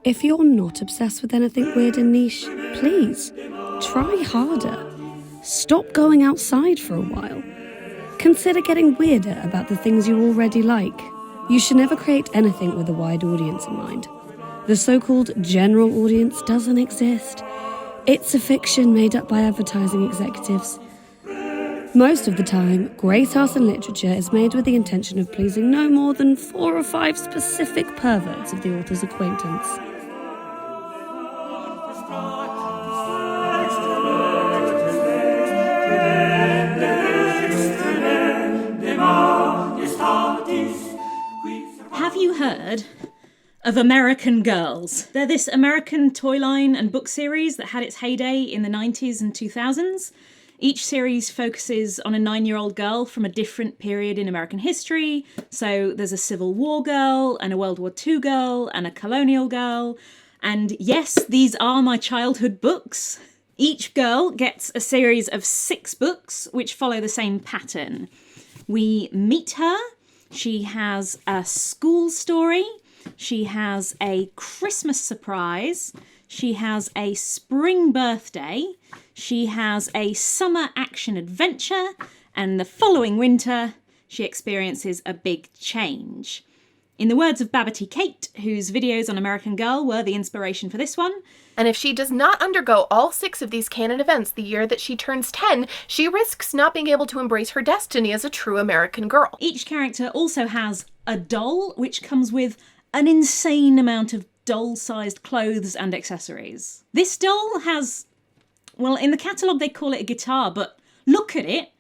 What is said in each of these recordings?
If you're not obsessed with anything weird and niche, please, try harder. Stop going outside for a while. Consider getting weirder about the things you already like. You should never create anything with a wide audience in mind. The so-called general audience doesn't exist. It's a fiction made up by advertising executives. Most of the time, great art and literature is made with the intention of pleasing no more than 4 or 5 specific perverts of the author's acquaintance. Have you heard of American Girls? They're this American toy line and book series that had its heyday in the 90s and 2000s. Each series focuses on a 9-year-old girl from a different period in American history. So there's a Civil War girl and a World War II girl and a colonial girl. And yes, these are my childhood books. Each girl gets a series of 6 books which follow the same pattern. We meet her. She has a school story. She has a Christmas surprise. She has a spring birthday. She has a summer action adventure. And the following winter, she experiences a big change. In the words of Babbity Kate, whose videos on American Girl were the inspiration for this one, and if she does not undergo all 6 of these canon events the year that she turns 10, she risks not being able to embrace her destiny as a true American girl. Each character also has a doll, which comes with an insane amount of doll-sized clothes and accessories. This doll has, well, in the catalogue they call it a guitar, but look at it.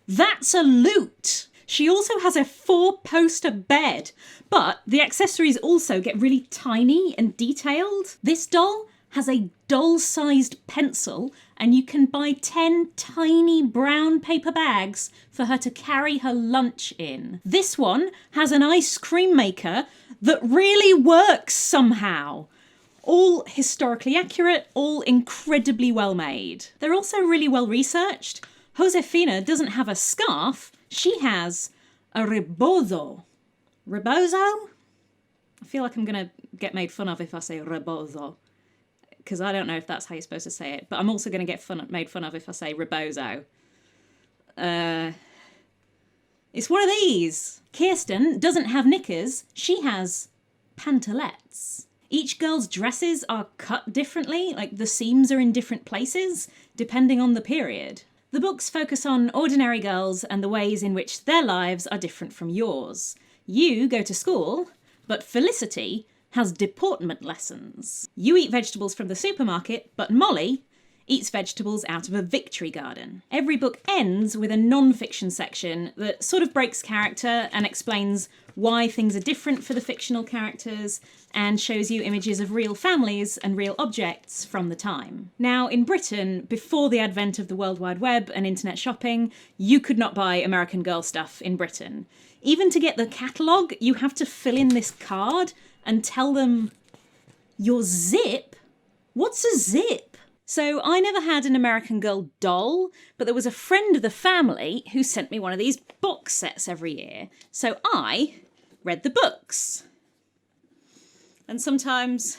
That's a lute. She also has a 4-poster bed, but the accessories also get really tiny and detailed. This doll has a doll-sized pencil, and you can buy 10 tiny brown paper bags for her to carry her lunch in. This one has an ice cream maker that really works somehow. All historically accurate, all incredibly well made. They're also really well researched. Josefina doesn't have a scarf, she has a rebozo. Rebozo? I feel like I'm going to get made fun of if I say rebozo, because I don't know if that's how you're supposed to say it, but I'm also going to get made fun of if I say rebozo. It's one of these. Kirsten doesn't have knickers, she has pantalettes. Each girl's dresses are cut differently, like the seams are in different places, depending on the period. The books focus on ordinary girls and the ways in which their lives are different from yours. You go to school, but Felicity has deportment lessons. You eat vegetables from the supermarket, but Molly eats vegetables out of a victory garden. Every book ends with a non-fiction section that sort of breaks character and explains why things are different for the fictional characters and shows you images of real families and real objects from the time. Now, in Britain, before the advent of the World Wide Web and internet shopping, you could not buy American Girl stuff in Britain. Even to get the catalogue, you have to fill in this card and tell them your zip? What's a zip? So I never had an American Girl doll, but there was a friend of the family who sent me one of these box sets every year. So I read the books. And sometimes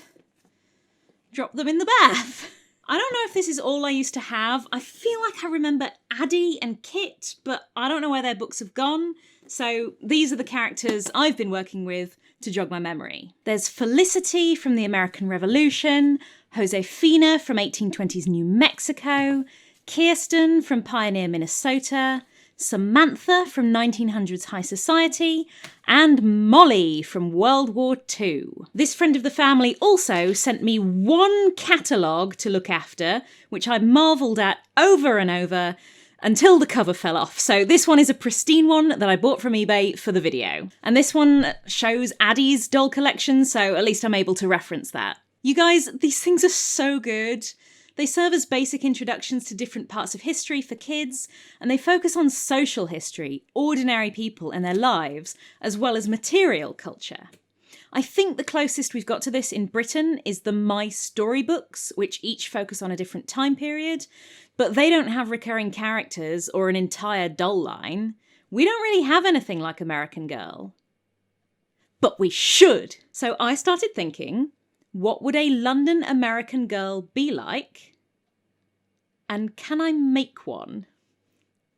drop them in the bath. I don't know if this is all I used to have. I feel like I remember Addie and Kit, but I don't know where their books have gone. So these are the characters I've been working with to jog my memory. There's Felicity from the American Revolution, Josefina from 1820s New Mexico, Kirsten from Pioneer Minnesota, Samantha from 1900s High Society, and Molly from World War II. This friend of the family also sent me one catalogue to look after, which I marvelled at over and over until the cover fell off. So this one is a pristine one that I bought from eBay for the video. And this one shows Addie's doll collection, so at least I'm able to reference that. You guys, these things are so good. They serve as basic introductions to different parts of history for kids, and they focus on social history, ordinary people and their lives, as well as material culture. I think the closest we've got to this in Britain is the My Story books, which each focus on a different time period, but they don't have recurring characters or an entire doll line. We don't really have anything like American Girl. But we should! So I started thinking, what would a London American Girl be like? And can I make one?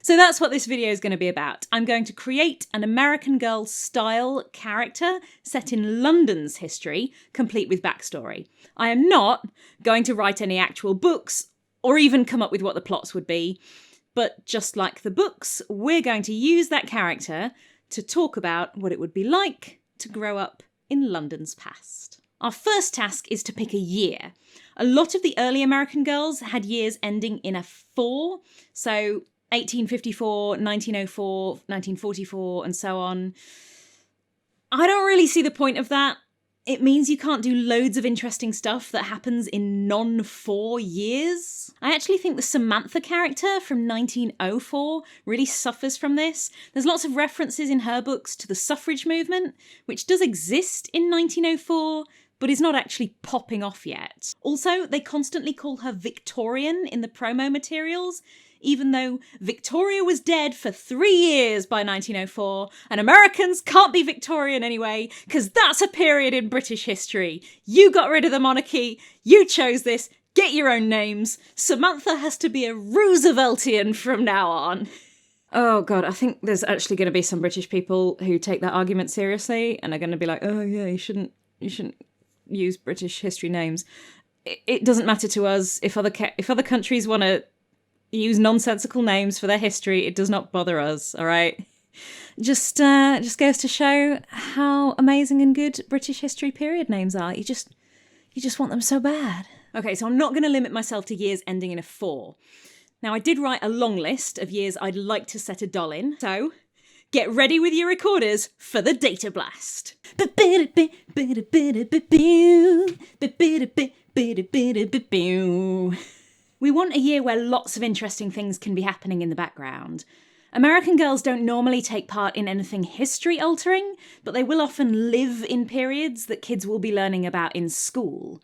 So that's what this video is going to be about. I'm going to create an American Girl style character set in London's history, complete with backstory. I am not going to write any actual books or even come up with what the plots would be, but just like the books, we're going to use that character to talk about what it would be like to grow up in London's past. Our first task is to pick a year. A lot of the early American Girls had years ending in a 4, so 1854, 1904, 1944, and so on. I don't really see the point of that. It means you can't do loads of interesting stuff that happens in non-4 years. I actually think the Samantha character from 1904 really suffers from this. There's lots of references in her books to the suffrage movement, which does exist in 1904, but is not actually popping off yet. Also, they constantly call her Victorian in the promo materials, even though Victoria was dead for 3 years by 1904, and Americans can't be Victorian anyway, because that's a period in British history. You got rid of the monarchy, you chose this, get your own names. Samantha has to be a Rooseveltian from now on. Oh god, I think there's actually going to be some British people who take that argument seriously, and are going to be like, oh yeah, you shouldn't use British history names. It doesn't matter to us if other countries want to use nonsensical names for their history. It does not bother us, all right? Just goes to show how amazing and good British history period names are. You just want them so bad. Okay, so I'm not going to limit myself to years ending in a 4. Now, I did write a long list of years I'd like to set a doll in, so get ready with your recorders for the data blast. We want a year where lots of interesting things can be happening in the background. American Girls don't normally take part in anything history-altering, but they will often live in periods that kids will be learning about in school.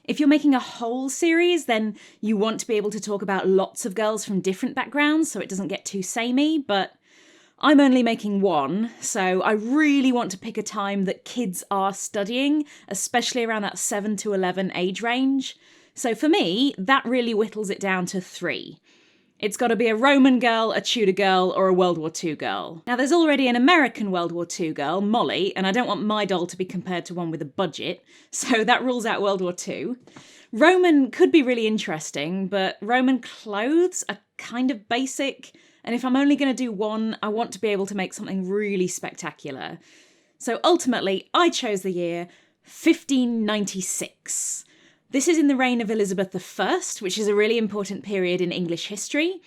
If you're making a whole series, then you want to be able to talk about lots of girls from different backgrounds so it doesn't get too samey, but I'm only making one, so I really want to pick a time that kids are studying, especially around that 7 to 11 age range. So for me, that really whittles it down to 3. It's got to be a Roman girl, a Tudor girl, or a World War II girl. Now, there's already an American World War II girl, Molly, and I don't want my doll to be compared to one with a budget, so that rules out World War II. Roman could be really interesting, but Roman clothes are kind of basic, and if I'm only going to do one, I want to be able to make something really spectacular. So ultimately, I chose the year 1596. This is in the reign of Elizabeth I, which is a really important period in English history.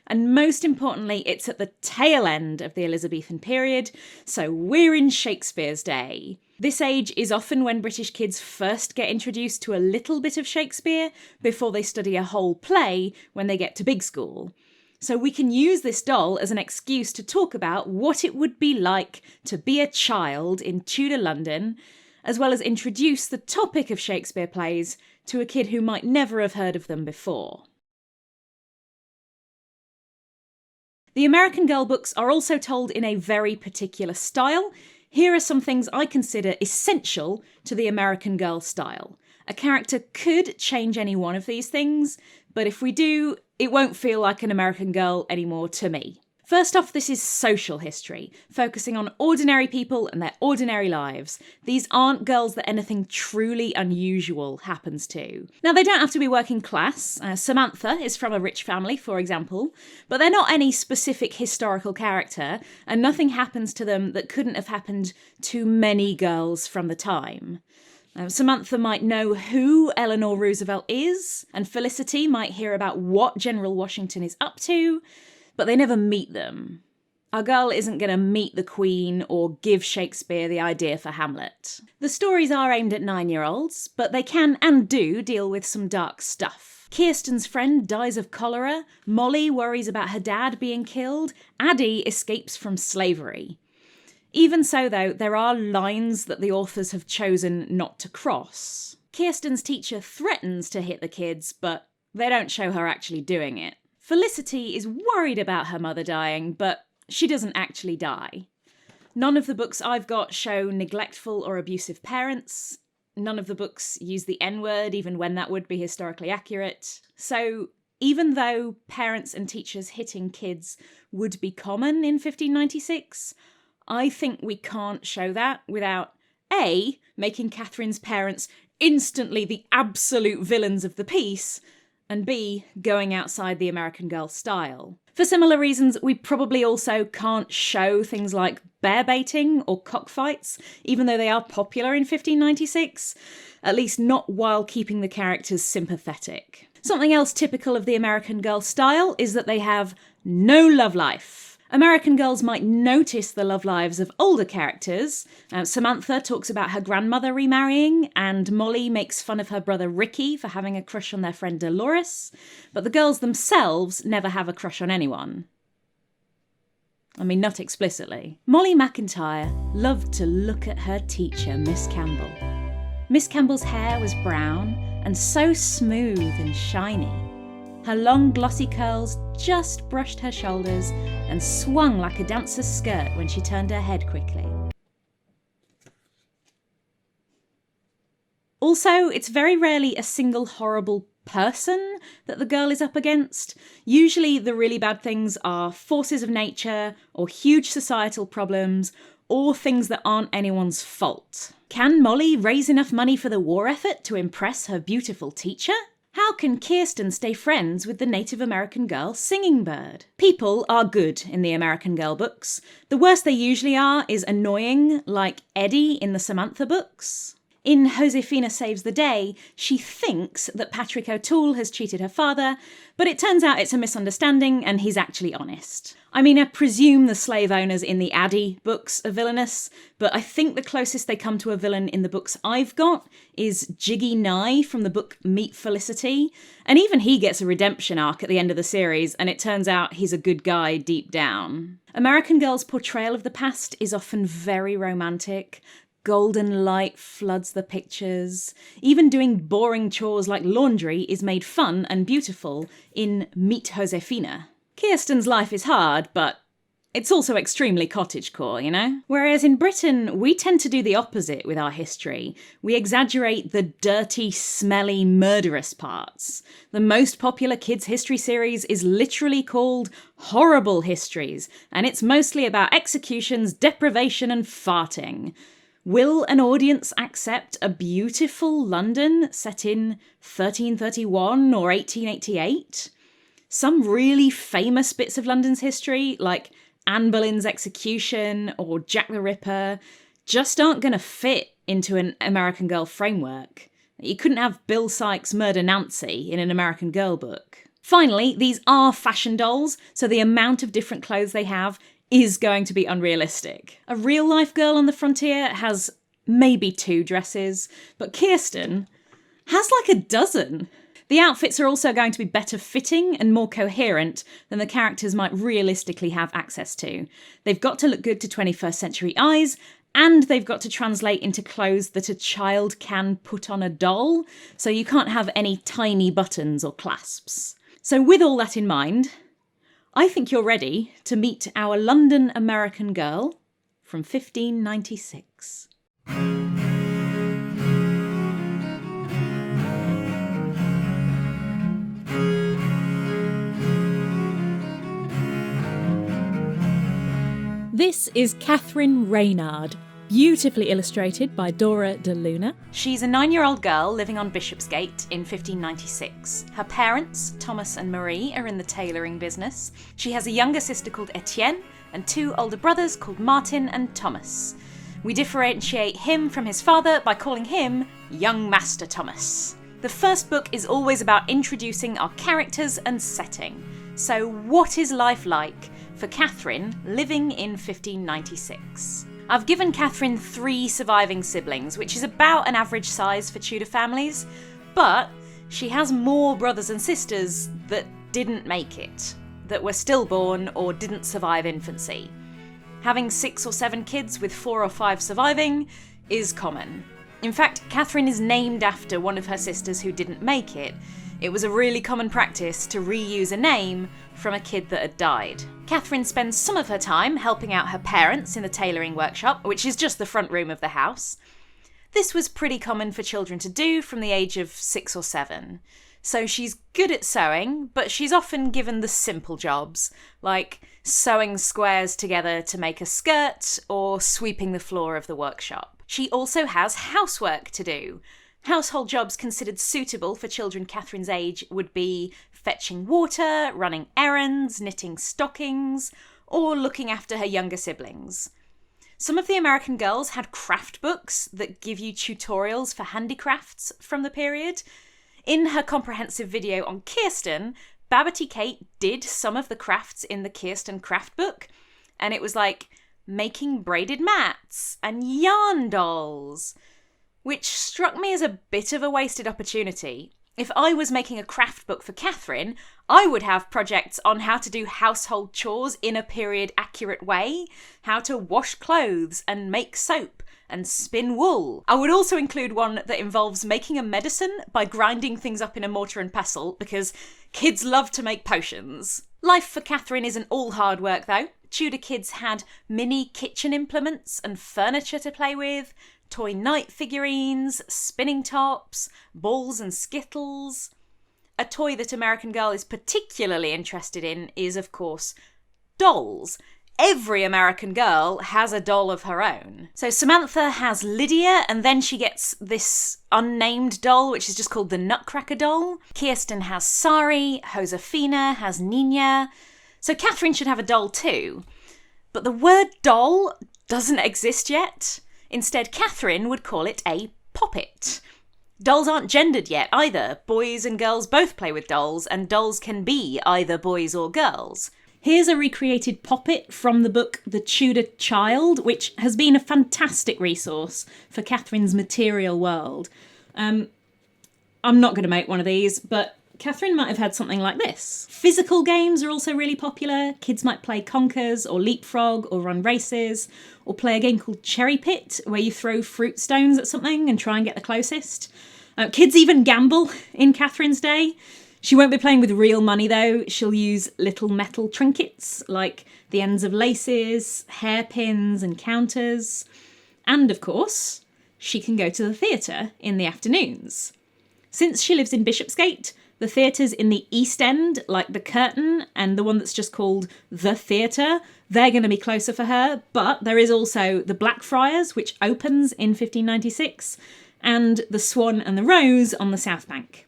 And most importantly, it's at the tail end of the Elizabethan period, so we're in Shakespeare's day. This age is often when British kids first get introduced to a little bit of Shakespeare before they study a whole play when they get to big school. So we can use this doll as an excuse to talk about what it would be like to be a child in Tudor London, as well as introduce the topic of Shakespeare plays to a kid who might never have heard of them before. The American Girl books are also told in a very particular style. Here are some things I consider essential to the American Girl style. A character could change any one of these things, but if we do, it won't feel like an American Girl anymore to me. First off, this is social history, focusing on ordinary people and their ordinary lives. These aren't girls that anything truly unusual happens to. Now, they don't have to be working class. Samantha is from a rich family, for example, but they're not any specific historical character, and nothing happens to them that couldn't have happened to many girls from the time. Samantha might know who Eleanor Roosevelt is, and Felicity might hear about what General Washington is up to, but they never meet them. Our girl isn't going to meet the Queen or give Shakespeare the idea for Hamlet. The stories are aimed at 9-year-olds, but they can and do deal with some dark stuff. Kirsten's friend dies of cholera, Molly worries about her dad being killed, Addie escapes from slavery. Even so, though, there are lines that the authors have chosen not to cross. Kirsten's teacher threatens to hit the kids, but they don't show her actually doing it. Felicity is worried about her mother dying, but she doesn't actually die. None of the books I've got show neglectful or abusive parents. None of the books use the N-word, even when that would be historically accurate. So even though parents and teachers hitting kids would be common in 1596, I think we can't show that without A, making Catherine's parents instantly the absolute villains of the piece, and B, going outside the American Girl style. For similar reasons, we probably also can't show things like bear baiting or cockfights, even though they are popular in 1596, at least not while keeping the characters sympathetic. Something else typical of the American Girl style is that they have no love life. American girls might notice the love lives of older characters. Samantha talks about her grandmother remarrying, and Molly makes fun of her brother Ricky for having a crush on their friend Dolores, but the girls themselves never have a crush on anyone. I mean, not explicitly. Molly McIntyre loved to look at her teacher, Miss Campbell. Miss Campbell's hair was brown and so smooth and shiny. Her long glossy curls just brushed her shoulders and swung like a dancer's skirt when she turned her head quickly. Also, it's very rarely a single horrible person that the girl is up against. Usually the really bad things are forces of nature or huge societal problems or things that aren't anyone's fault. Can Molly raise enough money for the war effort to impress her beautiful teacher? How can Kirsten stay friends with the Native American girl Singing Bird? People are good in the American Girl books. The worst they usually are is annoying, like Eddie in the Samantha books. In Josefina Saves the Day, she thinks that Patrick O'Toole has cheated her father, but it turns out it's a misunderstanding and he's actually honest. I mean, I presume the slave owners in the Addie books are villainous, but I think the closest they come to a villain in the books I've got is Jiggy Nye from the book Meet Felicity, and even he gets a redemption arc at the end of the series, and it turns out he's a good guy deep down. American Girl's portrayal of the past is often very romantic. Golden light floods the pictures. Even doing boring chores like laundry is made fun and beautiful in Meet Josefina. Kirsten's life is hard, but it's also extremely cottagecore, you know? Whereas in Britain, we tend to do the opposite with our history. We exaggerate the dirty, smelly, murderous parts. The most popular kids' history series is literally called Horrible Histories, and it's mostly about executions, deprivation, and farting. Will an audience accept a beautiful London set in 1331 or 1888? Some really famous bits of London's history, like Anne Boleyn's execution or Jack the Ripper, just aren't going to fit into an American Girl framework. You couldn't have Bill Sykes murder Nancy in an American Girl book. Finally, these are fashion dolls, so the amount of different clothes they have is going to be unrealistic. A real-life girl on the frontier has maybe 2 dresses, but Kirsten has like a dozen. The outfits are also going to be better fitting and more coherent than the characters might realistically have access to. They've got to look good to 21st century eyes, and they've got to translate into clothes that a child can put on a doll, so you can't have any tiny buttons or clasps. So with all that in mind, I think you're ready to meet our London American Girl from 1596. This is Catherine Reynard, beautifully illustrated by Dora de Luna. She's a 9-year-old girl living on Bishopsgate in 1596. Her parents, Thomas and Marie, are in the tailoring business. She has a younger sister called Etienne and 2 older brothers called Martin and Thomas. We differentiate him from his father by calling him Young Master Thomas. The first book is always about introducing our characters and setting. So what is life like for Catherine living in 1596? I've given Catherine 3 surviving siblings, which is about an average size for Tudor families, but she has more brothers and sisters that didn't make it, that were stillborn or didn't survive infancy. Having 6 or 7 kids with 4 or 5 surviving is common. In fact, Catherine is named after one of her sisters who didn't make it. It was a really common practice to reuse a name from a kid that had died. Catherine spends some of her time helping out her parents in the tailoring workshop, which is just the front room of the house. This was pretty common for children to do from the age of 6 or 7. So she's good at sewing, but she's often given the simple jobs, like sewing squares together to make a skirt or sweeping the floor of the workshop. She also has housework to do. Household jobs considered suitable for children Catherine's age would be fetching water, running errands, knitting stockings, or looking after her younger siblings. Some of the American girls had craft books that give you tutorials for handicrafts from the period. In her comprehensive video on Kirsten, Babbitty Kate did some of the crafts in the Kirsten craft book, and it was like making braided mats and yarn dolls, which struck me as a bit of a wasted opportunity. If I was making a craft book for Catherine, I would have projects on how to do household chores in a period-accurate way, how to wash clothes and make soap and spin wool. I would also include one that involves making a medicine by grinding things up in a mortar and pestle, because kids love to make potions. Life for Catherine isn't all hard work though. Tudor kids had mini kitchen implements and furniture to play with, toy knight figurines, spinning tops, balls and skittles. A toy that American Girl is particularly interested in is, of course, dolls. Every American girl has a doll of her own. So Samantha has Lydia, and then she gets this unnamed doll, which is just called the Nutcracker doll. Kirsten has Sari, Josefina has Nina. So Catherine should have a doll too. But the word doll doesn't exist yet. Instead, Catherine would call it a poppet. Dolls aren't gendered yet either. Boys and girls both play with dolls, and dolls can be either boys or girls. Here's a recreated poppet from the book The Tudor Child, which has been a fantastic resource for Catherine's material world. I'm not going to make one of these, but Catherine might have had something like this. Physical games are also really popular. Kids might play conkers or leapfrog or run races, or play a game called Cherry Pit, where you throw fruit stones at something and try and get the closest. Kids even gamble in Catherine's day. She won't be playing with real money though. She'll use little metal trinkets like the ends of laces, hairpins and counters. And of course, she can go to the theatre in the afternoons. Since she lives in Bishopsgate, the theatres in the East End, like the Curtain and the one that's just called The Theatre, they're going to be closer for her. But there is also the Blackfriars, which opens in 1596, and the Swan and the Rose on the South Bank.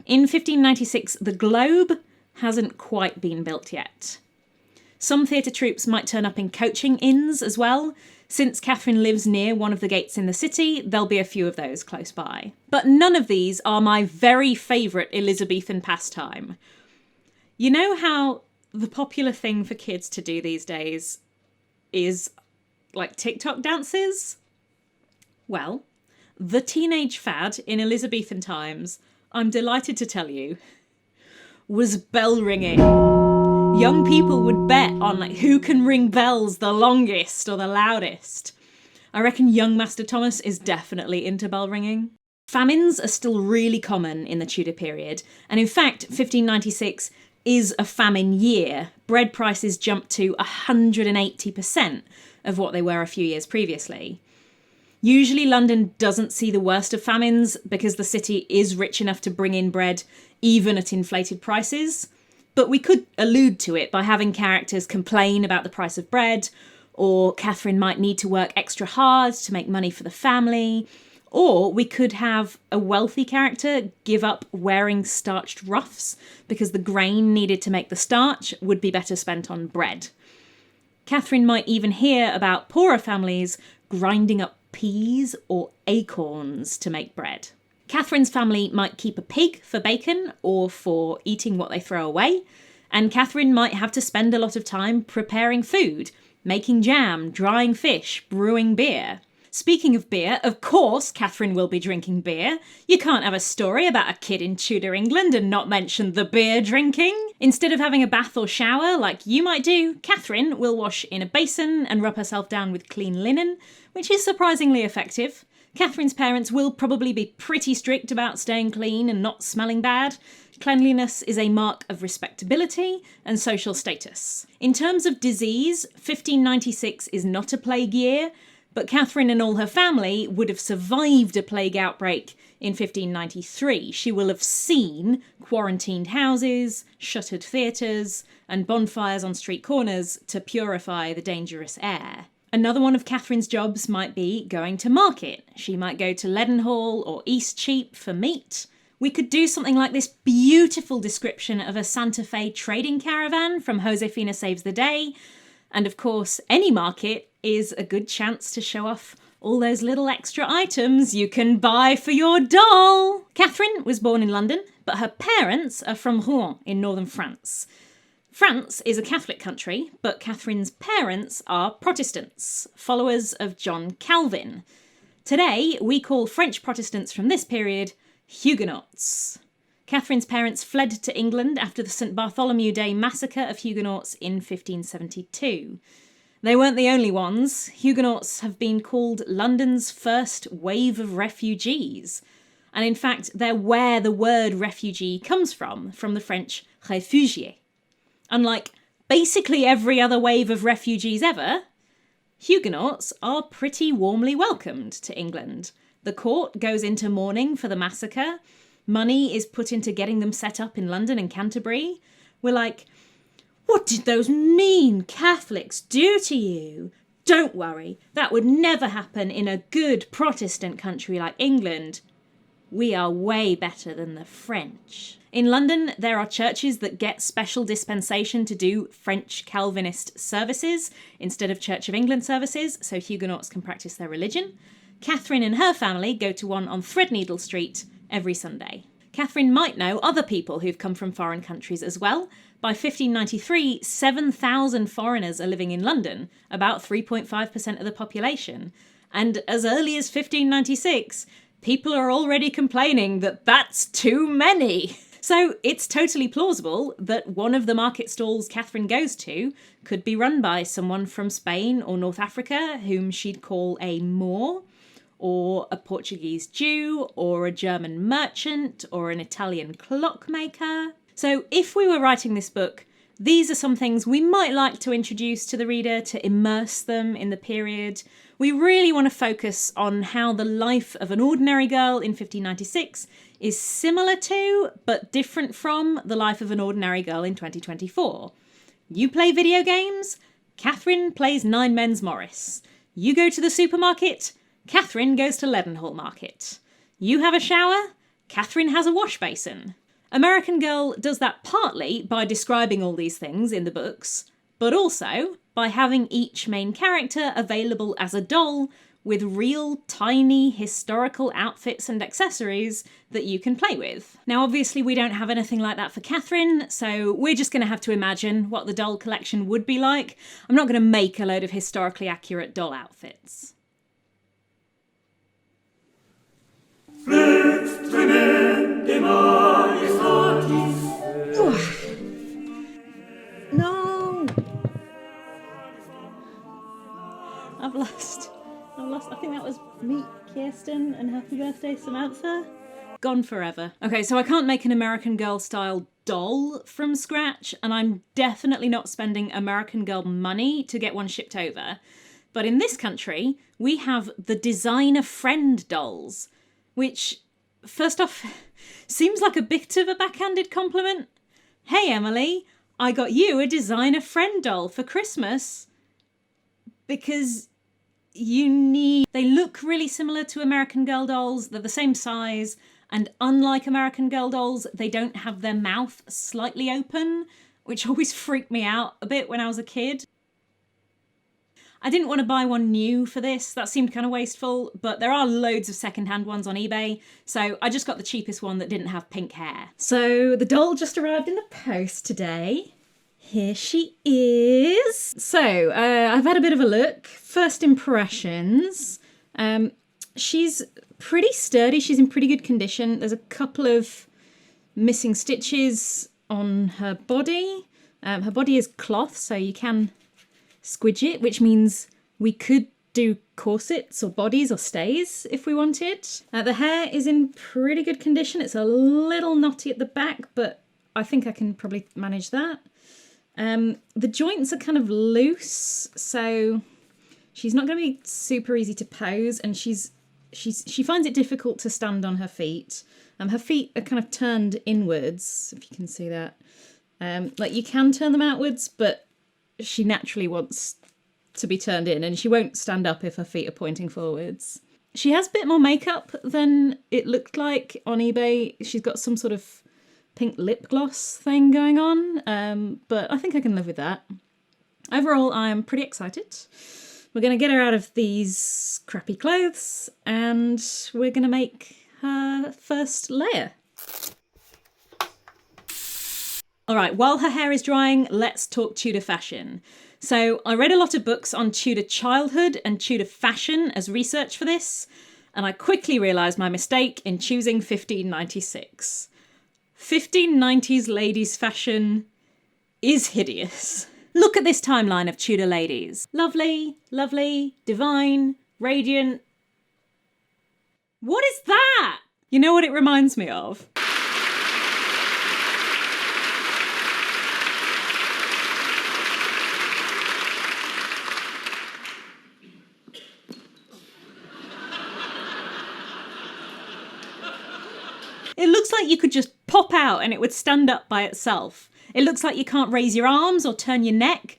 In 1596, the Globe hasn't quite been built yet. Some theatre troupes might turn up in coaching inns as well. Since Catherine lives near one of the gates in the city, there'll be a few of those close by. But none of these are my very favourite Elizabethan pastime. You know how the popular thing for kids to do these days is like TikTok dances? Well, the teenage fad in Elizabethan times, I'm delighted to tell you, was bell ringing. Young people would bet on who can ring bells the longest or the loudest. I reckon young Master Thomas is definitely into bell ringing. Famines are still really common in the Tudor period, and in fact, 1596 is a famine year. Bread prices jumped to 180% of what they were a few years previously. Usually London doesn't see the worst of famines because the city is rich enough to bring in bread even at inflated prices. But we could allude to it by having characters complain about the price of bread, or Catherine might need to work extra hard to make money for the family, or we could have a wealthy character give up wearing starched ruffs because the grain needed to make the starch would be better spent on bread. Catherine might even hear about poorer families grinding up peas or acorns to make bread. Catherine's family might keep a pig for bacon or for eating what they throw away, and Catherine might have to spend a lot of time preparing food, making jam, drying fish, brewing beer. Speaking of beer, of course Catherine will be drinking beer. You can't have a story about a kid in Tudor England and not mention the beer drinking. Instead of having a bath or shower like you might do, Catherine will wash in a basin and rub herself down with clean linen, which is surprisingly effective. Catherine's parents will probably be pretty strict about staying clean and not smelling bad. Cleanliness is a mark of respectability and social status. In terms of disease, 1596 is not a plague year, but Catherine and all her family would have survived a plague outbreak in 1593. She will have seen quarantined houses, shuttered theatres, and bonfires on street corners to purify the dangerous air. Another one of Catherine's jobs might be going to market. She might go to Leadenhall or Eastcheap for meat. We could do something like this beautiful description of a Santa Fe trading caravan from Josefina Saves the Day. And of course, any market is a good chance to show off all those little extra items you can buy for your doll. Catherine was born in London, but her parents are from Rouen in northern France. France is a Catholic country, but Catherine's parents are Protestants, followers of John Calvin. Today, we call French Protestants from this period Huguenots. Catherine's parents fled to England after the St. Bartholomew Day massacre of Huguenots in 1572. They weren't the only ones. Huguenots have been called London's first wave of refugees. And in fact, they're where the word refugee comes from the French réfugié. Unlike basically every other wave of refugees ever, Huguenots are pretty warmly welcomed to England. The court goes into mourning for the massacre. Money is put into getting them set up in London and Canterbury. We're like, what did those mean Catholics do to you? Don't worry, that would never happen in a good Protestant country like England. We are way better than the French. In London, there are churches that get special dispensation to do French Calvinist services instead of Church of England services, so Huguenots can practice their religion. Catherine and her family go to one on Threadneedle Street every Sunday. Catherine might know other people who've come from foreign countries as well. By 1593, 7,000 foreigners are living in London, about 3.5% of the population. And as early as 1596, people are already complaining that that's too many. So it's totally plausible that one of the market stalls Catherine goes to could be run by someone from Spain or North Africa whom she'd call a Moor, or a Portuguese Jew, or a German merchant, or an Italian clockmaker. So if we were writing this book, these are some things we might like to introduce to the reader to immerse them in the period. We really want to focus on how the life of an ordinary girl in 1596 is similar to, but different from, the life of an ordinary girl in 2024. You play video games? Catherine plays Nine Men's Morris. You go to the supermarket? Catherine goes to Leadenhall Market. You have a shower? Catherine has a wash basin. American Girl does that partly by describing all these things in the books, but also by having each main character available as a doll with real tiny historical outfits and accessories that you can play with. Now obviously we don't have anything like that for Catherine, so we're just going to have to imagine what the doll collection would be like. I'm not going to make a load of historically accurate doll outfits. No! I've lost. I think that was Meet Kirsten and Happy Birthday Samantha. Gone forever. Okay, so I can't make an American Girl style doll from scratch, and I'm definitely not spending American Girl money to get one shipped over. But in this country, we have the designer friend dolls, which, first off, seems like a bit of a backhanded compliment. Hey Emily, I got you a designer friend doll for Christmas. Because they look really similar to American Girl dolls, they're the same size, and unlike American Girl dolls, they don't have their mouth slightly open, which always freaked me out a bit when I was a kid. I didn't want to buy one new for this, that seemed kind of wasteful, but there are loads of second-hand ones on eBay, so I just got the cheapest one that didn't have pink hair. So the doll just arrived in the post today. Here she is. So, I've had a bit of a look. First impressions. She's pretty sturdy. She's in pretty good condition. There's a couple of missing stitches on her body. Her body is cloth, so you can squidge it, which means we could do corsets or bodies or stays if we wanted. The hair is in pretty good condition. It's a little knotty at the back, but I think I can probably manage that. The joints are kind of loose, so she's not going to be super easy to pose, and she finds it difficult to stand on her feet. Her feet are kind of turned inwards, if you can see that. Like you can turn them outwards, but she naturally wants to be turned in, and she won't stand up if her feet are pointing forwards. She has a bit more makeup than it looked like on eBay. She's got some sort of pink lip gloss thing going on, but I think I can live with that. Overall, I'm pretty excited. We're going to get her out of these crappy clothes, and we're going to make her first layer. All right, while her hair is drying, let's talk Tudor fashion. So I read a lot of books on Tudor childhood and Tudor fashion as research for this, and I quickly realised my mistake in choosing 1596. 1590s ladies' fashion is hideous. Look at this timeline of Tudor ladies. Lovely, lovely, divine, radiant. What is that? You know what it reminds me of? It looks like you could just pop out and it would stand up by itself. It looks like you can't raise your arms or turn your neck.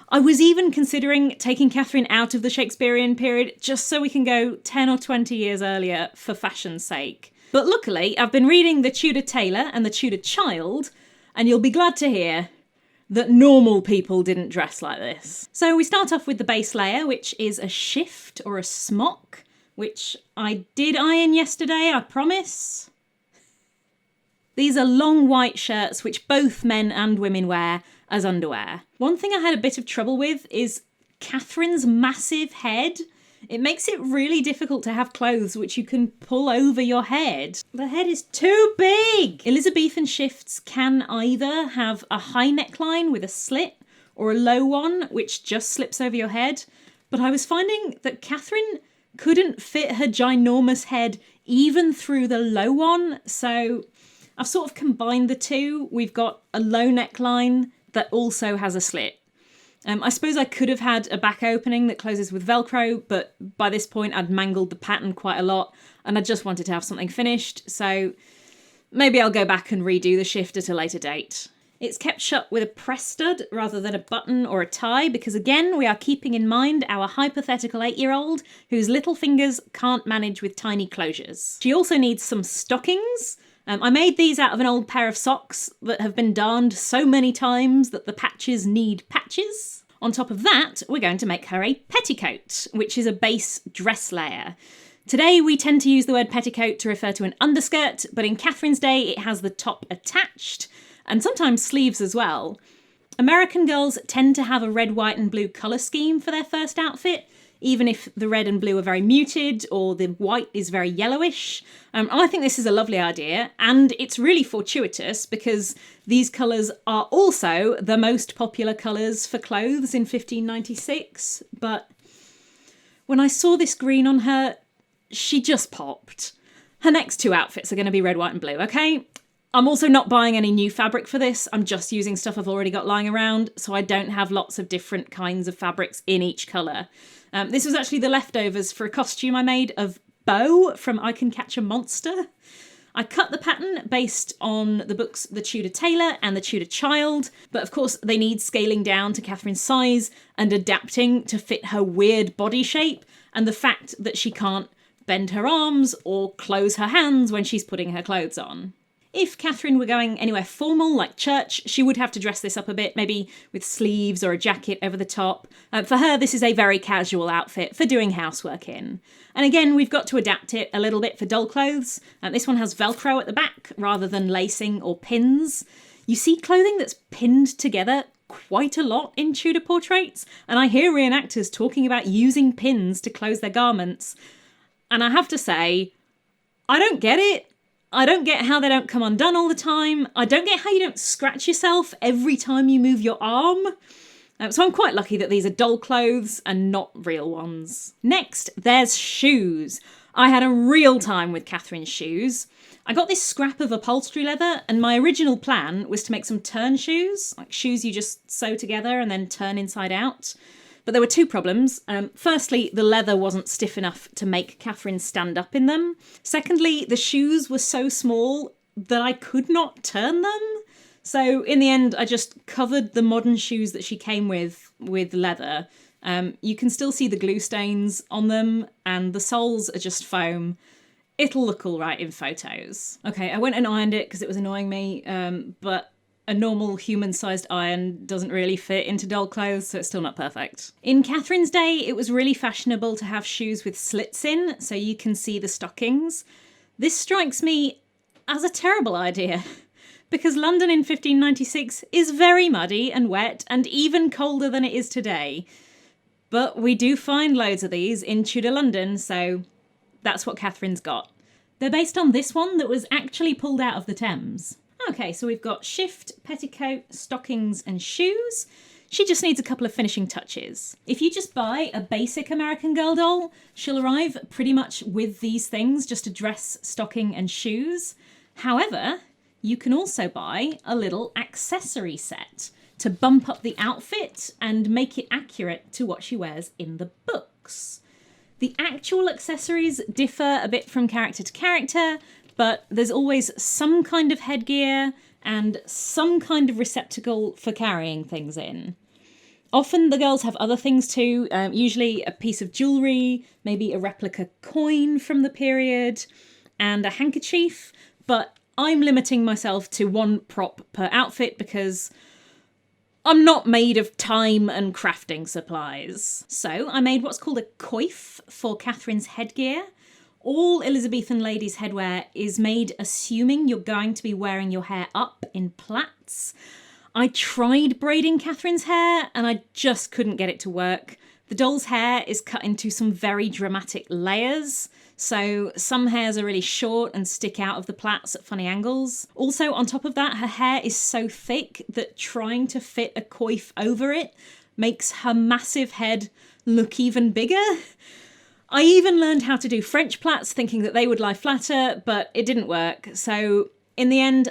I was even considering taking Catherine out of the Shakespearean period just so we can go 10 or 20 years earlier for fashion's sake. But luckily, I've been reading The Tudor Tailor and The Tudor Child, and you'll be glad to hear that normal people didn't dress like this. So we start off with the base layer, which is a shift or a smock, which I did iron yesterday, I promise. These are long white shirts which both men and women wear as underwear. One thing I had a bit of trouble with is Catherine's massive head. It makes it really difficult to have clothes which you can pull over your head. The head is too big! Elizabethan shifts can either have a high neckline with a slit or a low one which just slips over your head, but I was finding that Catherine couldn't fit her ginormous head even through the low one, so I've sort of combined the two. We've got a low neckline that also has a slit. I suppose I could have had a back opening that closes with Velcro, but by this point I'd mangled the pattern quite a lot and I just wanted to have something finished, so maybe I'll go back and redo the shift at a later date. It's kept shut with a press stud rather than a button or a tie because again we are keeping in mind our hypothetical 8-year-old whose little fingers can't manage with tiny closures. She also needs some stockings. I made these out of an old pair of socks that have been darned so many times that the patches need patches. On top of that, we're going to make her a petticoat, which is a base dress layer. Today we tend to use the word petticoat to refer to an underskirt, but in Catherine's day it has the top attached, and sometimes sleeves as well. American girls tend to have a red, white and blue colour scheme for their first outfit, even if the red and blue are very muted or the white is very yellowish. I think this is a lovely idea, and it's really fortuitous because these colours are also the most popular colours for clothes in 1596, but when I saw this green on her, she just popped. Her next two outfits are going to be red, white and blue, okay? I'm also not buying any new fabric for this. I'm just using stuff I've already got lying around, so I don't have lots of different kinds of fabrics in each colour. This was actually the leftovers for a costume I made of Beau from I Can Catch a Monster. I cut the pattern based on the books The Tudor Tailor and The Tudor Child, but of course they need scaling down to Catherine's size and adapting to fit her weird body shape and the fact that she can't bend her arms or close her hands when she's putting her clothes on. If Catherine were going anywhere formal, like church, she would have to dress this up a bit, maybe with sleeves or a jacket over the top. For her, this is a very casual outfit for doing housework in. And again, we've got to adapt it a little bit for doll clothes. This one has Velcro at the back rather than lacing or pins. You see clothing that's pinned together quite a lot in Tudor portraits, and I hear reenactors talking about using pins to close their garments. And I have to say, I don't get it. I don't get how they don't come undone all the time. I don't get how you don't scratch yourself every time you move your arm. So I'm quite lucky that these are doll clothes and not real ones. Next, there's shoes. I had a real time with Catherine's shoes. I got this scrap of upholstery leather, and my original plan was to make some turn shoes, like shoes you just sew together and then turn inside out. But there were two problems. Firstly, the leather wasn't stiff enough to make Catherine stand up in them. Secondly, the shoes were so small that I could not turn them. So in the end, I just covered the modern shoes that she came with leather. You can still see the glue stains on them, and the soles are just foam. It'll look all right in photos. Okay, I went and ironed it because it was annoying me, but a normal human-sized iron doesn't really fit into doll clothes, so it's still not perfect. In Catherine's day, it was really fashionable to have shoes with slits in, so you can see the stockings. This strikes me as a terrible idea, because London in 1596 is very muddy and wet, and even colder than it is today. But we do find loads of these in Tudor London, so that's what Catherine's got. They're based on this one that was actually pulled out of the Thames. Okay, so we've got shift, petticoat, stockings and shoes. She just needs a couple of finishing touches. If you just buy a basic American Girl doll, she'll arrive pretty much with these things, just a dress, stocking and shoes. However, you can also buy a little accessory set to bump up the outfit and make it accurate to what she wears in the books. The actual accessories differ a bit from character to character, but there's always some kind of headgear and some kind of receptacle for carrying things in. Often the girls have other things too, usually a piece of jewellery, maybe a replica coin from the period, and a handkerchief, but I'm limiting myself to one prop per outfit because I'm not made of time and crafting supplies. So I made what's called a coif for Catherine's headgear. All Elizabethan ladies' headwear is made assuming you're going to be wearing your hair up in plaits. I tried braiding Catherine's hair and I just couldn't get it to work. The doll's hair is cut into some very dramatic layers, so some hairs are really short and stick out of the plaits at funny angles. Also, on top of that, her hair is so thick that trying to fit a coif over it makes her massive head look even bigger. I even learned how to do French plaits thinking that they would lie flatter, but it didn't work. So in the end,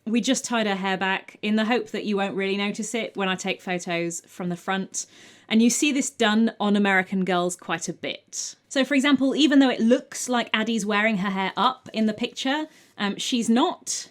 we just tied her hair back in the hope that you won't really notice it when I take photos from the front. And you see this done on American Girls quite a bit. So for example, even though it looks like Addie's wearing her hair up in the picture, she's not.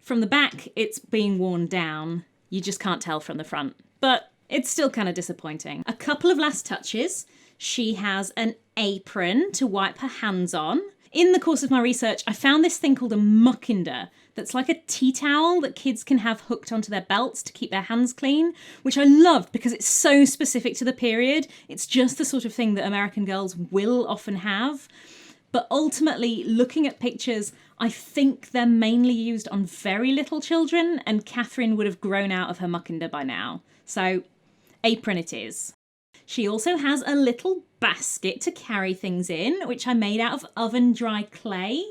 From the back, it's being worn down. You just can't tell from the front. But it's still kind of disappointing. A couple of last touches. She has an apron to wipe her hands on. In the course of my research, I found this thing called a muckinder that's like a tea towel that kids can have hooked onto their belts to keep their hands clean, which I loved because it's so specific to the period. It's just the sort of thing that American Girls will often have. But ultimately, looking at pictures, I think they're mainly used on very little children, and Catherine would have grown out of her muckinder by now. So, apron it is. She also has a little basket to carry things in, which I made out of oven-dry clay.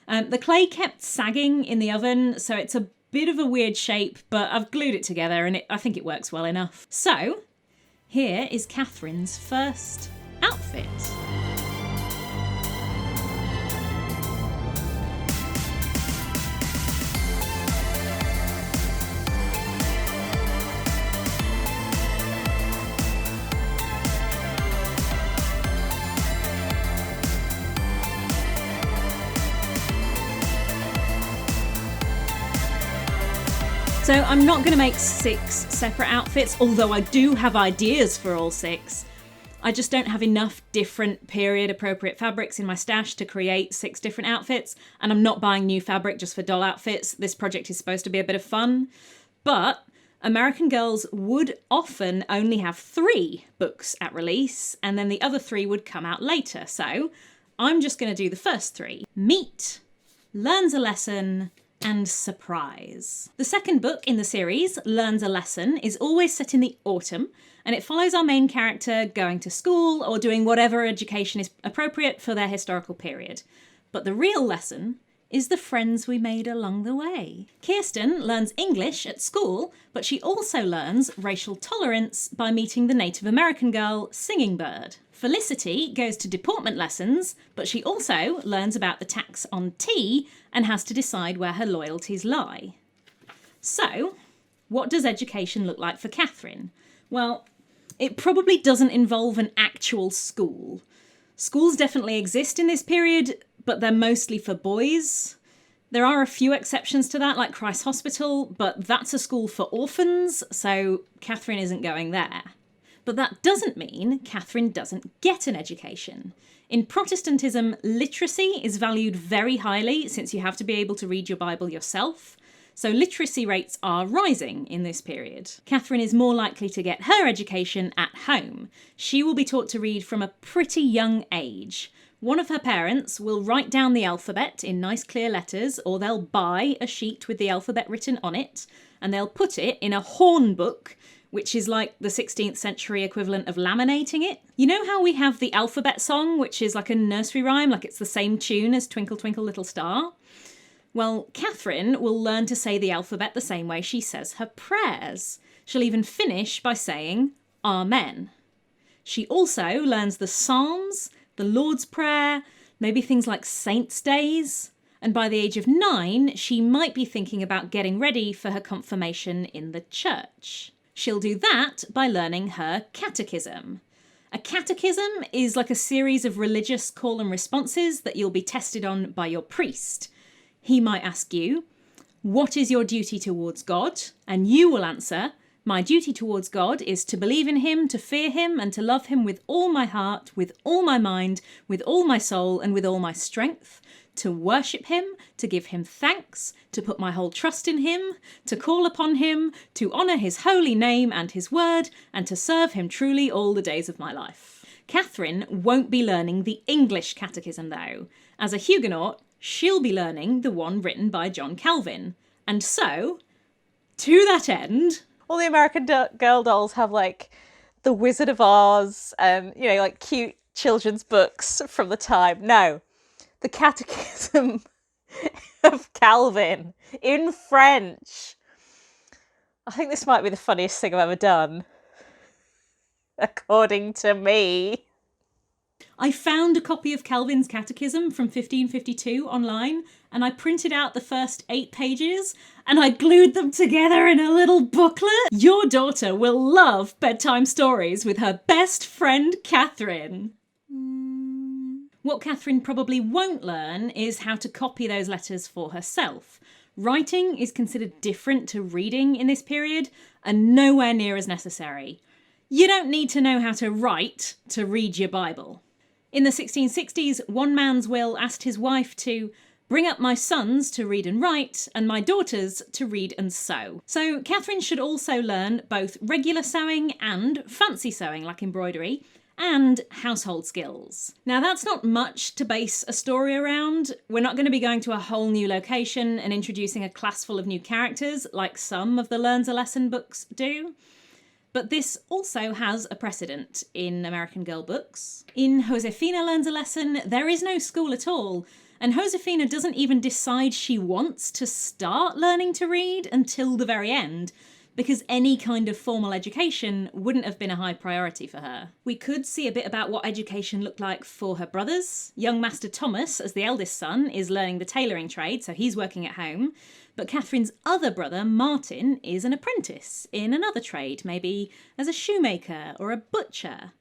The clay kept sagging in the oven, so it's a bit of a weird shape, but I've glued it together and I think it works well enough. So, here is Catherine's first outfit. So I'm not going to make 6 separate outfits, although I do have ideas for all 6. I just don't have enough different period appropriate fabrics in my stash to create 6 different outfits, and I'm not buying new fabric just for doll outfits. This project is supposed to be a bit of fun. But American Girls would often only have 3 books at release, and then the other 3 would come out later. So I'm just going to do the first 3. Meet, learns a lesson, and surprise. The second book in the series, Learns a Lesson, is always set in the autumn, and it follows our main character going to school or doing whatever education is appropriate for their historical period. But the real lesson is the friends we made along the way. Kirsten learns English at school, but she also learns racial tolerance by meeting the Native American girl, Singing Bird. Felicity goes to deportment lessons, but she also learns about the tax on tea and has to decide where her loyalties lie. So, what does education look like for Catherine? Well, it probably doesn't involve an actual school. Schools definitely exist in this period, but they're mostly for boys. There are a few exceptions to that, like Christ Hospital, but that's a school for orphans, so Catherine isn't going there. But that doesn't mean Catherine doesn't get an education. In Protestantism, literacy is valued very highly since you have to be able to read your Bible yourself. So literacy rates are rising in this period. Catherine is more likely to get her education at home. She will be taught to read from a pretty young age. One of her parents will write down the alphabet in nice clear letters, or they'll buy a sheet with the alphabet written on it, and they'll put it in a horn book, which is like the 16th century equivalent of laminating it. You know how we have the alphabet song, which is like a nursery rhyme, like it's the same tune as Twinkle Twinkle Little Star? Well, Catherine will learn to say the alphabet the same way she says her prayers. She'll even finish by saying Amen. She also learns the Psalms, the Lord's Prayer, maybe things like Saints' Days, and by the age of 9, she might be thinking about getting ready for her confirmation in the church. She'll do that by learning her catechism. A catechism is like a series of religious call and responses that you'll be tested on by your priest. He might ask you, what is your duty towards God? And you will answer, my duty towards God is to believe in him, to fear him, and to love him with all my heart, with all my mind, with all my soul, and with all my strength, to worship him, to give him thanks, to put my whole trust in him, to call upon him, to honour his holy name and his word, and to serve him truly all the days of my life. Catherine won't be learning the English catechism though. As a Huguenot, she'll be learning the one written by John Calvin. And so, to that end, all the American Girl dolls have like The Wizard of Oz and, you know, like cute children's books from the time. No, the Catechism of Calvin in French. I think this might be the funniest thing I've ever done, according to me. I found a copy of Calvin's Catechism from 1552 online, and I printed out the first 8 pages, and I glued them together in a little booklet. Your daughter will love bedtime stories with her best friend, Catherine. What Catherine probably won't learn is how to copy those letters for herself. Writing is considered different to reading in this period, and nowhere near as necessary. You don't need to know how to write to read your Bible. In the 1660s, one man's will asked his wife to bring up my sons to read and write, and my daughters to read and sew. So Catherine should also learn both regular sewing and fancy sewing, like embroidery, and household skills. Now that's not much to base a story around. We're not going to be going to a whole new location and introducing a class full of new characters, like some of the Learns a Lesson books do. But this also has a precedent in American Girl books. In Josefina Learns a Lesson, there is no school at all, and Josefina doesn't even decide she wants to start learning to read until the very end, because any kind of formal education wouldn't have been a high priority for her. We could see a bit about what education looked like for her brothers. Young Master Thomas, as the eldest son, is learning the tailoring trade, so he's working at home. But Catherine's other brother, Martin, is an apprentice in another trade, maybe as a shoemaker or a butcher.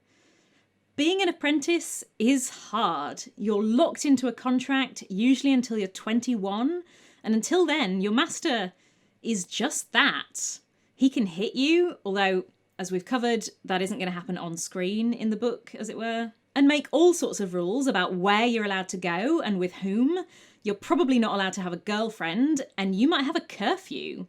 Being an apprentice is hard. You're locked into a contract, usually until you're 21, and until then, your master is just that. He can hit you, although, as we've covered, that isn't going to happen on screen in the book, as it were, and make all sorts of rules about where you're allowed to go and with whom. You're probably not allowed to have a girlfriend, and you might have a curfew.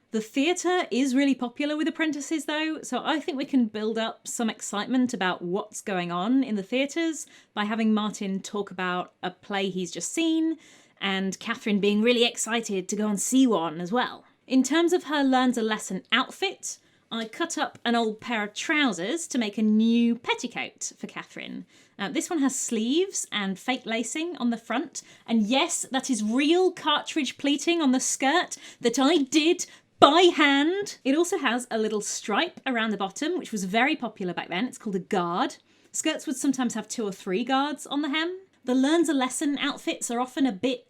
The theatre is really popular with apprentices, though, so I think we can build up some excitement about what's going on in the theatres by having Martin talk about a play he's just seen, and Catherine being really excited to go and see one as well. In terms of her learns a lesson outfit, I cut up an old pair of trousers to make a new petticoat for Catherine. This one has sleeves and fake lacing on the front, and yes, that is real cartridge pleating on the skirt that I did by hand. It also has a little stripe around the bottom, which was very popular back then. It's called a guard. Skirts would sometimes have 2 or 3 guards on the hem. The learns a lesson outfits are often a bit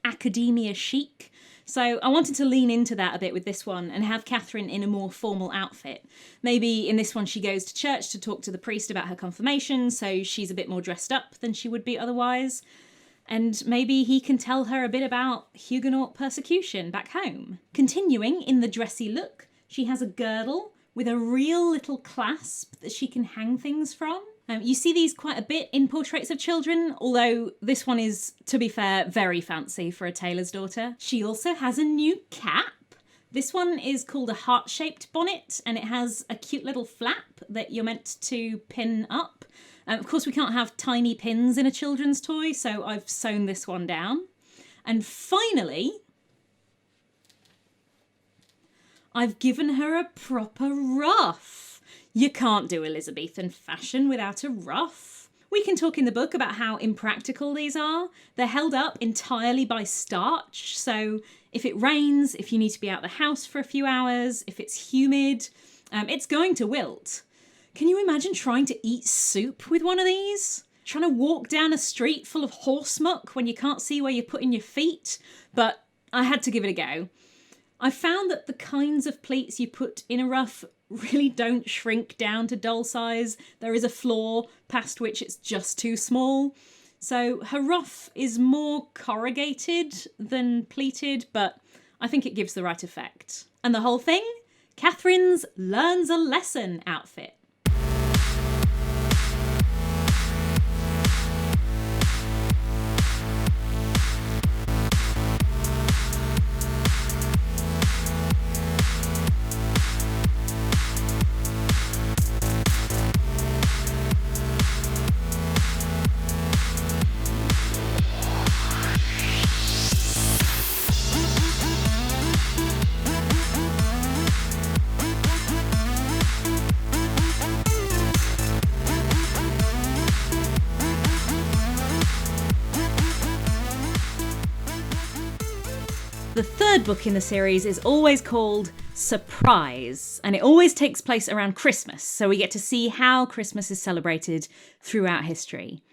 academia chic, so I wanted to lean into that a bit with this one and have Catherine in a more formal outfit. Maybe in this one she goes to church to talk to the priest about her confirmation, so she's a bit more dressed up than she would be otherwise. And maybe he can tell her a bit about Huguenot persecution back home. Continuing in the dressy look, she has a girdle with a real little clasp that she can hang things from. You see these quite a bit in portraits of children, although this one is, to be fair, very fancy for a tailor's daughter. She also has a new cap. This one is called a heart-shaped bonnet, and it has a cute little flap that you're meant to pin up. Of course, we can't have tiny pins in a children's toy, so I've sewn this one down. And finally, I've given her a proper ruff. You can't do Elizabethan fashion without a ruff. We can talk in the book about how impractical these are. They're held up entirely by starch, so if it rains, if you need to be out the house for a few hours, if it's humid, it's going to wilt. Can you imagine trying to eat soup with one of these? Trying to walk down a street full of horse muck when you can't see where you're putting your feet? But I had to give it a go. I found that the kinds of pleats you put in a ruff really don't shrink down to doll size. There is a floor past which it's just too small. So her ruff is more corrugated than pleated, but I think it gives the right effect. And the whole thing? Catherine's learns a lesson outfit. The third book in the series is always called Surprise, and it always takes place around Christmas, so we get to see how Christmas is celebrated throughout history.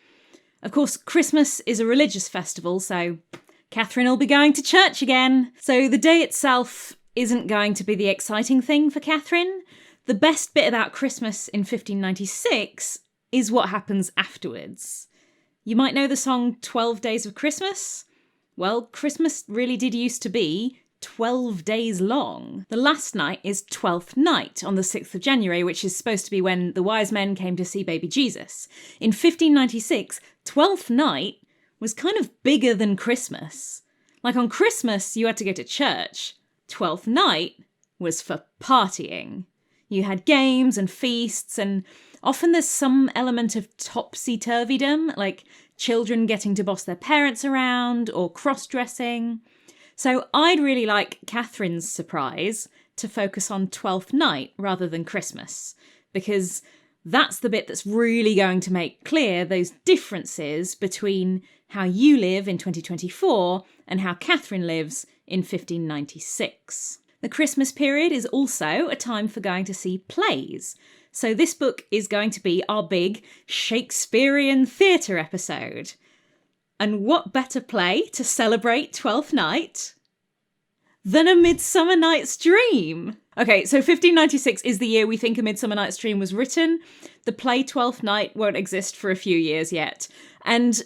Of course, Christmas is a religious festival, so Catherine will be going to church again. So the day itself isn't going to be the exciting thing for Catherine. The best bit about Christmas in 1596 is what happens afterwards. You might know the song 12 Days of Christmas? Well, Christmas really did used to be 12 days long. The last night is Twelfth Night on the 6th of January, which is supposed to be when the wise men came to see baby Jesus. In 1596, Twelfth Night was kind of bigger than Christmas. Like on Christmas, you had to go to church. Twelfth Night was for partying. You had games and feasts, and often there's some element of topsy-turvydom, like children getting to boss their parents around or cross-dressing. So I'd really like Catherine's surprise to focus on Twelfth Night rather than Christmas, because that's the bit that's really going to make clear those differences between how you live in 2024 and how Catherine lives in 1596. The Christmas period is also a time for going to see plays. So this book is going to be our big Shakespearean theatre episode. And what better play to celebrate Twelfth Night than A Midsummer Night's Dream? Okay, so 1596 is the year we think A Midsummer Night's Dream was written. The play Twelfth Night won't exist for a few years yet. And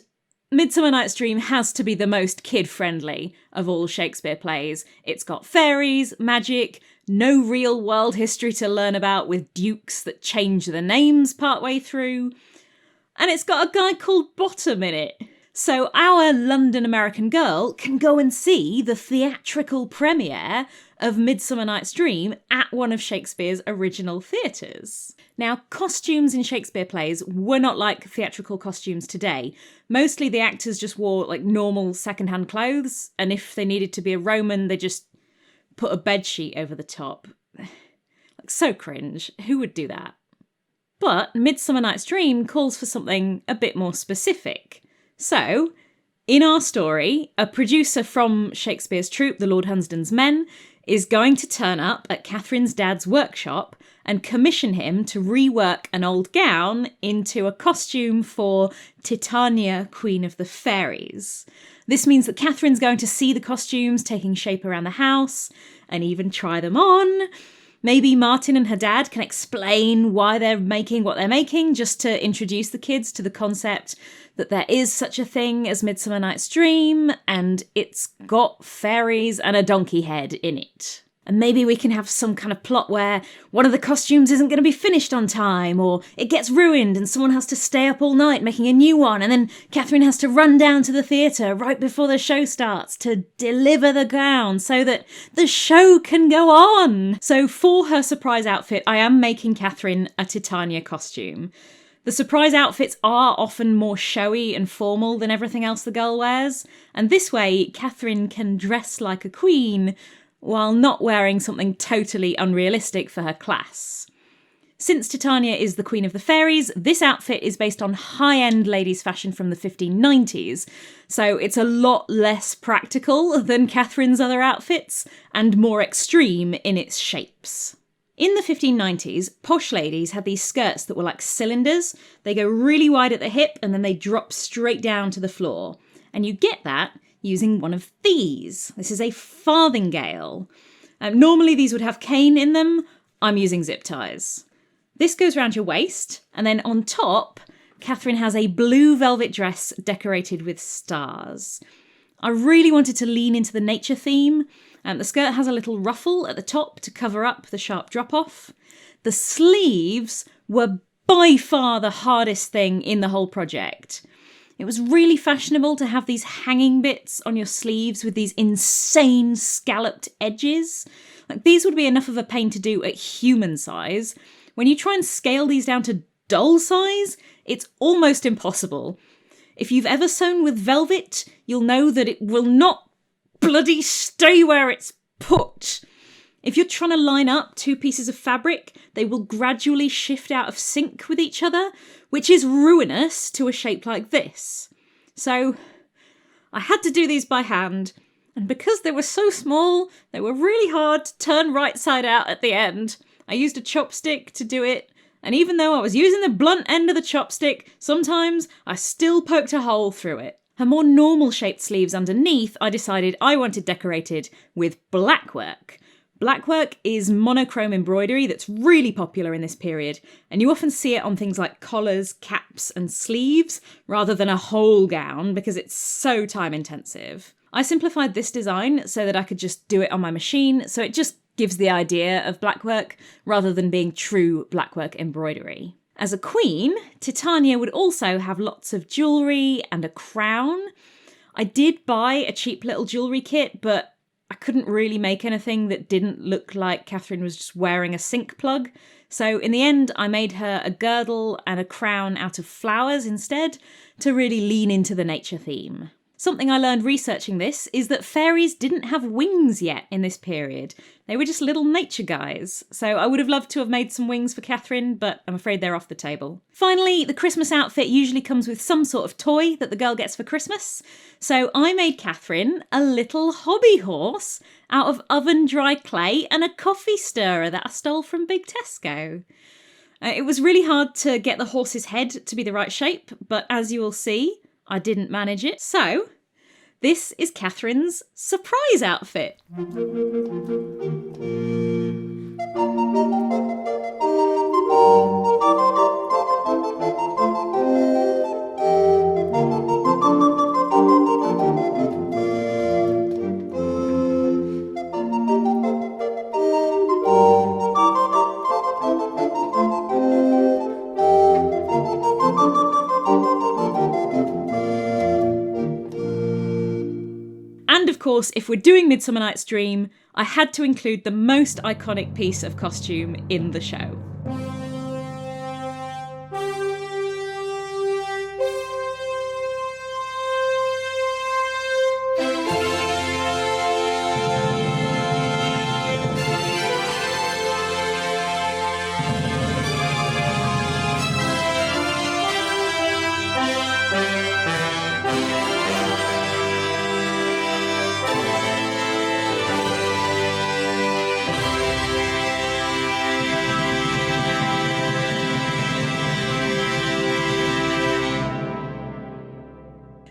Midsummer Night's Dream has to be the most kid-friendly of all Shakespeare plays. It's got fairies, magic, no real world history to learn about with dukes that change the names partway through. And it's got a guy called Bottom in it. So our London American girl can go and see the theatrical premiere of Midsummer Night's Dream at one of Shakespeare's original theatres. Now, costumes in Shakespeare plays were not like theatrical costumes today. Mostly the actors just wore like normal second-hand clothes, and if they needed to be a Roman, they just put a bedsheet over the top. Like, so cringe. Who would do that? But Midsummer Night's Dream calls for something a bit more specific. So, in our story, a producer from Shakespeare's troupe, the Lord Hunsdon's Men, is going to turn up at Catherine's dad's workshop and commission him to rework an old gown into a costume for Titania, Queen of the Fairies. This means that Catherine's going to see the costumes taking shape around the house and even try them on. Maybe Martin and her dad can explain why they're making what they're making, just to introduce the kids to the concept that there is such a thing as Midsummer Night's Dream, and it's got fairies and a donkey head in it. And maybe we can have some kind of plot where one of the costumes isn't going to be finished on time, or it gets ruined and someone has to stay up all night making a new one, and then Catherine has to run down to the theatre right before the show starts to deliver the gown so that the show can go on. So for her surprise outfit, I am making Catherine a Titania costume. The surprise outfits are often more showy and formal than everything else the girl wears, and this way Catherine can dress like a queen while not wearing something totally unrealistic for her class. Since Titania is the Queen of the Fairies, this outfit is based on high-end ladies' fashion from the 1590s, so it's a lot less practical than Catherine's other outfits, and more extreme in its shapes. In the 1590s, posh ladies had these skirts that were like cylinders. They go really wide at the hip and then they drop straight down to the floor. And you get that using one of these. This is a farthingale. Normally these would have cane in them. I'm using zip ties. This goes around your waist, and then on top, Catherine has a blue velvet dress decorated with stars. I really wanted to lean into the nature theme. The skirt has a little ruffle at the top to cover up the sharp drop-off. The sleeves were by far the hardest thing in the whole project. It was really fashionable to have these hanging bits on your sleeves with these insane scalloped edges. Like, these would be enough of a pain to do at human size. When you try and scale these down to doll size, it's almost impossible. If you've ever sewn with velvet, you'll know that it will not bloody stay where it's put. If you're trying to line up two pieces of fabric, they will gradually shift out of sync with each other, which is ruinous to a shape like this. So I had to do these by hand, and because they were so small, they were really hard to turn right side out at the end. I used a chopstick to do it, and even though I was using the blunt end of the chopstick, sometimes I still poked a hole through it. Her more normal shaped sleeves underneath, I decided I wanted decorated with blackwork. Blackwork is monochrome embroidery that's really popular in this period, and you often see it on things like collars, caps, and sleeves, rather than a whole gown, because it's so time intensive. I simplified this design so that I could just do it on my machine, so it just gives the idea of blackwork, rather than being true blackwork embroidery. As a queen, Titania would also have lots of jewellery and a crown. I did buy a cheap little jewellery kit, but I couldn't really make anything that didn't look like Catherine was just wearing a sink plug. So in the end, I made her a girdle and a crown out of flowers instead, to really lean into the nature theme. Something I learned researching this is that fairies didn't have wings yet in this period. They were just little nature guys. So I would have loved to have made some wings for Catherine, but I'm afraid they're off the table. Finally, the Christmas outfit usually comes with some sort of toy that the girl gets for Christmas. So I made Catherine a little hobby horse out of oven-dry clay and a coffee stirrer that I stole from Big Tesco. It was really hard to get the horse's head to be the right shape, but as you will see, I didn't manage it. So this is Catherine's surprise outfit. And And of course, if we're doing Midsummer Night's Dream, I had to include the most iconic piece of costume in the show.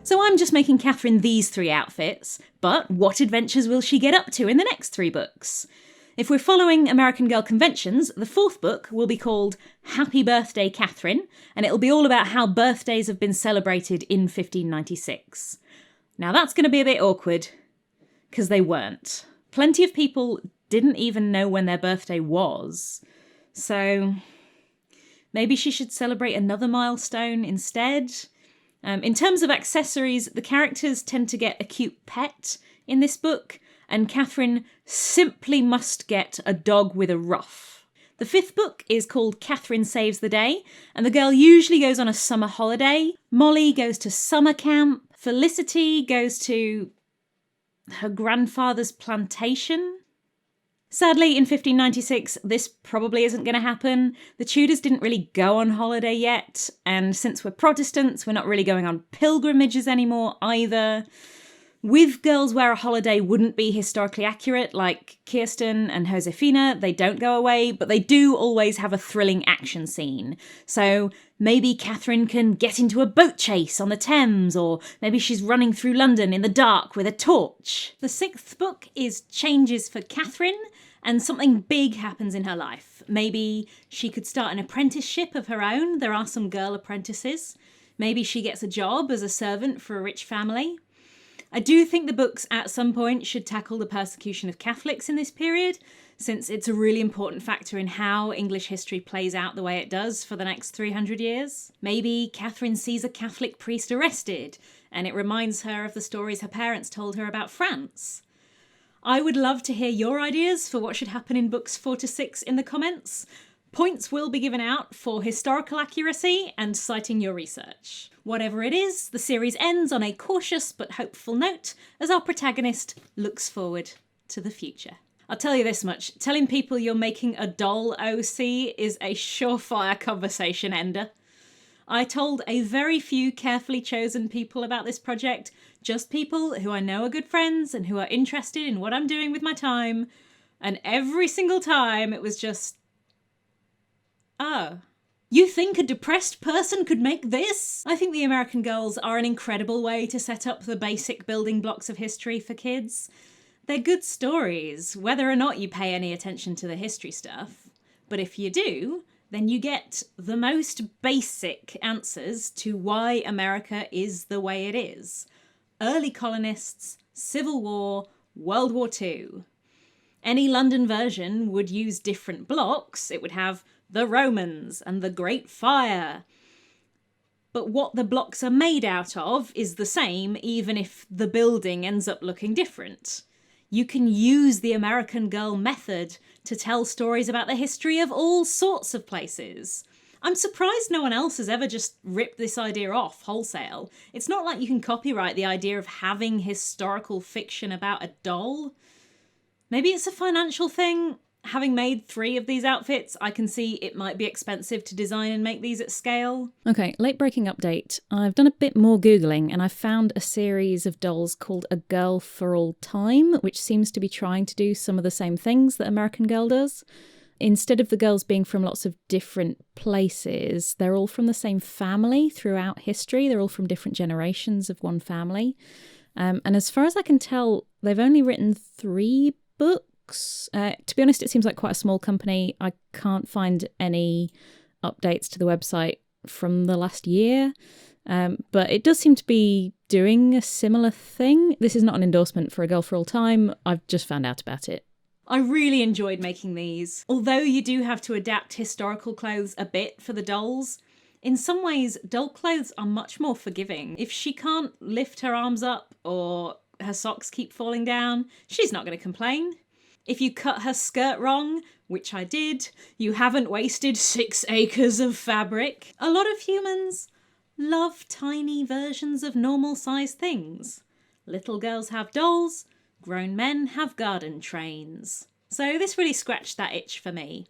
So I'm just making Catherine these 3 outfits, but what adventures will she get up to in the next 3 books? If we're following American Girl conventions, the 4th book will be called Happy Birthday, Catherine, and it'll be all about how birthdays have been celebrated in 1596. Now that's going to be a bit awkward, because they weren't. Plenty of people didn't even know when their birthday was, so maybe she should celebrate another milestone instead. In terms of accessories, the characters tend to get a cute pet in this book, and Catherine simply must get a dog with a ruff. The 5th book is called Catherine Saves the Day, and the girl usually goes on a summer holiday. Molly goes to summer camp. Felicity goes to her grandfather's plantation. Sadly, in 1596, this probably isn't going to happen. The Tudors didn't really go on holiday yet, and since we're Protestants, we're not really going on pilgrimages anymore either. With Girls Where a Holiday wouldn't be historically accurate, like Kirsten and Josefina, they don't go away, but they do always have a thrilling action scene. So maybe Catherine can get into a boat chase on the Thames, or maybe she's running through London in the dark with a torch. The 6th book is Changes for Catherine, and something big happens in her life. Maybe she could start an apprenticeship of her own. There are some girl apprentices. Maybe she gets a job as a servant for a rich family. I do think the books at some point should tackle the persecution of Catholics in this period, since it's a really important factor in how English history plays out the way it does for the next 300 years. Maybe Catherine sees a Catholic priest arrested, and it reminds her of the stories her parents told her about France. I would love to hear your ideas for what should happen in books 4 to 6 in the comments. Points will be given out for historical accuracy and citing your research. Whatever it is, the series ends on a cautious but hopeful note as our protagonist looks forward to the future. I'll tell you this much, telling people you're making a doll OC is a surefire conversation ender. I told a very few carefully chosen people about this project, just people who I know are good friends and who are interested in what I'm doing with my time, and every single time it was just, oh, you think a depressed person could make this? I think the American Girls are an incredible way to set up the basic building blocks of history for kids. They're good stories, whether or not you pay any attention to the history stuff. But if you do, then you get the most basic answers to why America is the way it is. Early colonists, Civil War, World War II. Any London version would use different blocks. It would have the Romans and the Great Fire. But what the blocks are made out of is the same, even if the building ends up looking different. You can use the American Girl method to tell stories about the history of all sorts of places. I'm surprised no one else has ever just ripped this idea off wholesale. It's not like you can copyright the idea of having historical fiction about a doll. Maybe it's a financial thing. Having made 3 of these outfits, I can see it might be expensive to design and make these at scale. Okay, late breaking update. I've done a bit more Googling and I've found a series of dolls called A Girl for All Time, which seems to be trying to do some of the same things that American Girl does. Instead of the girls being from lots of different places, they're all from the same family throughout history. They're all from different generations of one family. And as far as I can tell, they've only written 3 books. To be honest, it seems like quite a small company. I can't find any updates to the website from the last year, but it does seem to be doing a similar thing. This is not an endorsement for A Girl for All Time. I've just found out about it. I really enjoyed making these. Although you do have to adapt historical clothes a bit for the dolls, in some ways, doll clothes are much more forgiving. If she can't lift her arms up or her socks keep falling down, she's not going to complain. If you cut her skirt wrong, which I did, you haven't wasted 6 acres of fabric. A lot of humans love tiny versions of normal-sized things. Little girls have dolls, grown men have garden trains. So this really scratched that itch for me.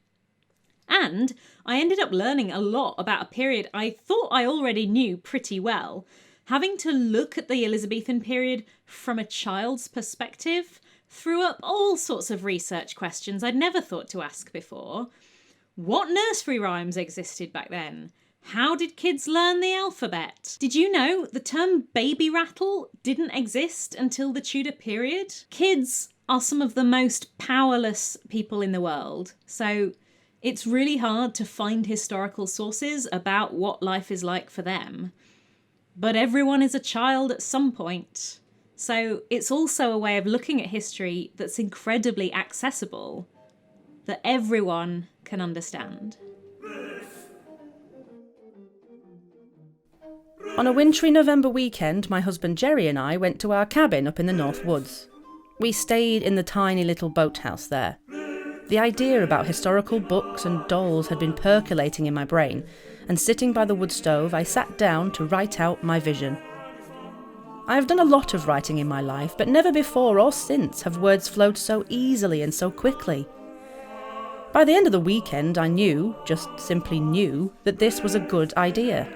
And I ended up learning a lot about a period I thought I already knew pretty well. Having to look at the Elizabethan period from a child's perspective threw up all sorts of research questions I'd never thought to ask before. What nursery rhymes existed back then? How did kids learn the alphabet? Did you know the term baby rattle didn't exist until the Tudor period? Kids are some of the most powerless people in the world, so it's really hard to find historical sources about what life is like for them. But everyone is a child at some point. So it's also a way of looking at history that's incredibly accessible, that everyone can understand. On a wintry November weekend, my husband Jerry and I went to our cabin up in the North Woods. We stayed in the tiny little boathouse there. The idea about historical books and dolls had been percolating in my brain, and sitting by the wood stove, I sat down to write out my vision. I have done a lot of writing in my life, but never before or since have words flowed so easily and so quickly. By the end of the weekend, I knew, just simply knew, that this was a good idea.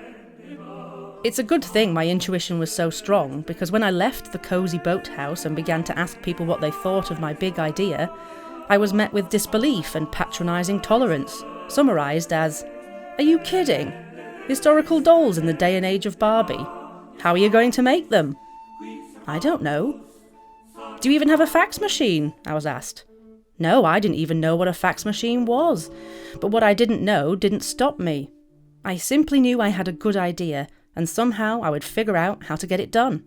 It's a good thing my intuition was so strong, because when I left the cosy boathouse and began to ask people what they thought of my big idea, I was met with disbelief and patronising tolerance, summarised as, "Are you kidding? Historical dolls in the day and age of Barbie? How are you going to make them?" "I don't know." "Do you even have a fax machine?" I was asked. No, I didn't even know what a fax machine was. But what I didn't know didn't stop me. I simply knew I had a good idea, and somehow I would figure out how to get it done.